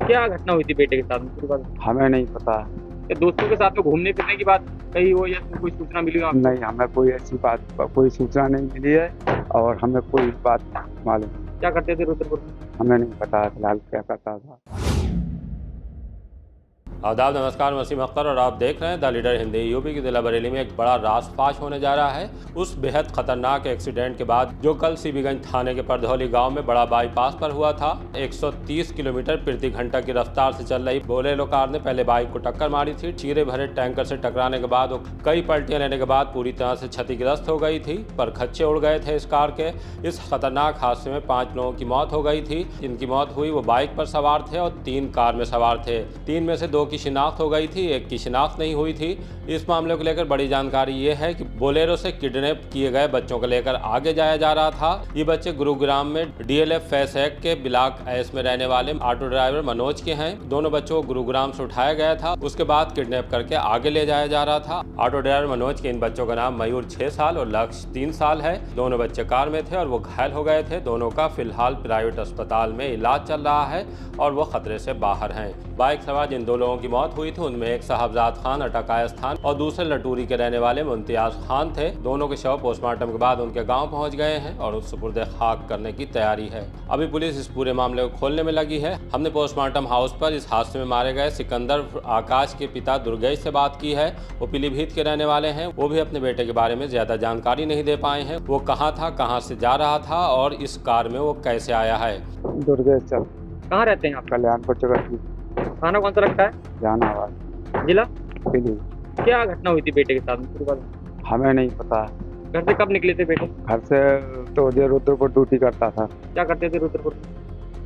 क्या घटना हुई थी बेटे के साथ में पूरी बात? हमें नहीं पता। या दोस्तों के साथ में घूमने फिरने की बात कही हो या कोई सूचना मिली हो आपको? नहीं, हमें कोई ऐसी बात कोई सूचना नहीं मिली है और हमें कोई बात मालूम नहीं। क्या करते थे रुद्रपुर में? हमें नहीं पता फिलहाल क्या करता था। आदाब, नमस्कार। वसीम अख्तर और आप देख रहे हैं द लीडर हिंदी। यूपी की जिला बरेली में एक बड़ा रासपाश होने जा रहा है उस बेहद खतरनाक एक्सीडेंट के बाद जो कल सीबीगंज थाने के परधौली गांव में बड़ा बाईपास पर हुआ था। 130 किलोमीटर प्रति घंटा की रफ्तार से चल रही बोलेरो कार ने पहले बाइक को टक्कर मारी थी। चीरे भरे टैंकर से टकराने के बाद वो कई पलटियां लेने के बाद पूरी तरह से क्षतिग्रस्त हो गई थी, पर खच्चे उड़ गए थे इस कार के। इस खतरनाक हादसे में 5 लोगों की मौत हो गई थी। जिनकी मौत हुई वो बाइक पर सवार थे और 3 कार में सवार थे। 3 में से 2 की शिनाख्त हो गई थी, एक की शिनाख्त नहीं हुई थी। इस मामले को लेकर बड़ी जानकारी ये है कि बोलेरो से किडनैप किए गए बच्चों को लेकर आगे जाया जा रहा था। ये बच्चे गुरुग्राम में डीएलएफ फैसैक के ब्लॉक एस में रहने वाले ऑटो ड्राइवर मनोज के हैं। दोनों बच्चों को गुरुग्राम से उठाया गया था, उसके बाद किडनैप करके आगे ले जाया जा रहा था। ऑटो ड्राइवर मनोज के इन बच्चों का नाम मयूर 6 साल और लक्ष्य 3 साल है। दोनों बच्चे कार में थे और वो घायल हो गए थे। दोनों का फिलहाल प्राइवेट अस्पताल में इलाज चल रहा है और वो खतरे से बाहर हैं। बाइक सवार जिन 2 लोगों की मौत हुई थी उनमें एक साहबजाद खान अटकायस्थान और दूसरे लटूरी के रहने वाले मुमताज खान थे। दोनों के शव पोस्टमार्टम के बाद उनके गांव पहुंच गए हैं और उस सुपुर्द खाक करने की तैयारी है। अभी पुलिस इस पूरे मामले को खोलने में लगी है। हमने पोस्टमार्टम हाउस पर इस हादसे में मारे गए सिकंदर आकाश के पिता दुर्गेश से बात की है। वो पीलीभीत के रहने वाले हैं। वो भी अपने बेटे के बारे में ज्यादा जानकारी नहीं दे पाए हैं। वो कहाँ था, कहाँ से जा रहा था और इस कार में वो कैसे आया है। दुर्गेश चल कहाँ रहते हैं आप? कल्याणपुर जगह थाना कौन सा लगता है? जहानाबाद जिला? पीली। क्या घटना हुई थी बेटे के साथ में पूरी बात? हमें नहीं पता। घर से कब निकले थे बेटे? घर से तो ये रुद्रपुर ड्यूटी करता था। क्या करते थे रुद्रपुर में?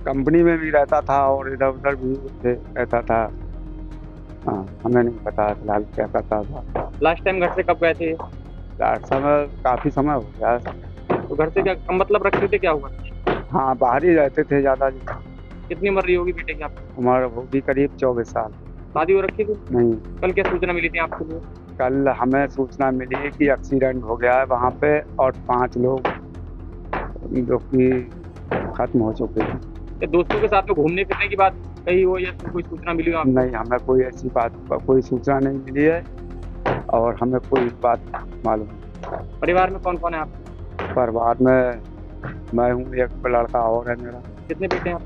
कंपनी में भी रहता था और इधर उधर भी रहता था। हाँ, हमें नहीं पता फिलहाल क्या करता था। लास्ट टाइम घर से कब गए थे? समय काफी समय हो गया। तो घर से क्या मतलब रखते थे, क्या हुआ? हाँ, बाहर ही रहते थे ज्यादा। कितनी उम्र रही होगी बेटे की आपकी? उम्र होगी करीब 24 साल। शादी हो रखी थी? नहीं, कल क्या सूचना मिली थी आपको लिए? कल हमें सूचना मिली कि एक्सीडेंट हो गया है वहाँ पे और 5 लोग जो कि खत्म हो चुके हैं। या दोस्तों के साथ में घूमने फिरने की बात कही हो या कोई सूचना मिली हो आपको? नहीं, हमें कोई ऐसी बात कोई सूचना नहीं मिली है और हमें कोई बात मालूम नहीं। परिवार में कौन कौन है आप? परिवार में मैं हूँ, एक लड़का और है मेरा। कितने बेटे हैं आप?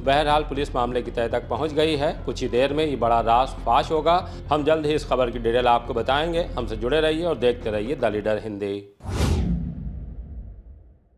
बहरहाल पुलिस मामले की तह तक पहुंच गई है। कुछ ही देर में ये बड़ा रास फाश होगा। हम जल्द ही इस खबर की डिटेल आपको बताएंगे। हमसे जुड़े रहिए और देखते रहिए द लीडर हिंदी।